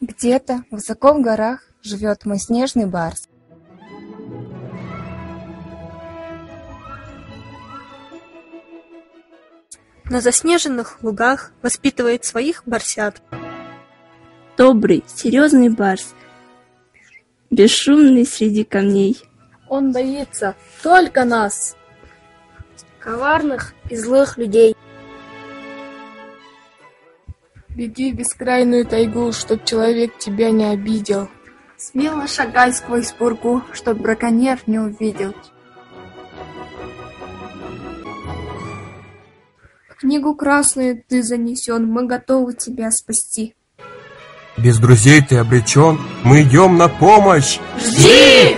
Где-то высоко в горах живет мой снежный барс. На заснеженных лугах воспитывает своих барсят. Добрый, серьезный барс, бесшумный среди камней. Он боится только нас, коварных и злых людей. Беги в бескрайную тайгу, чтоб человек тебя не обидел. Смело шагай сквозь пургу, чтоб браконьер не увидел. В книгу красную ты занесен, мы готовы тебя спасти. Без друзей ты обречен, мы идем на помощь. Жди!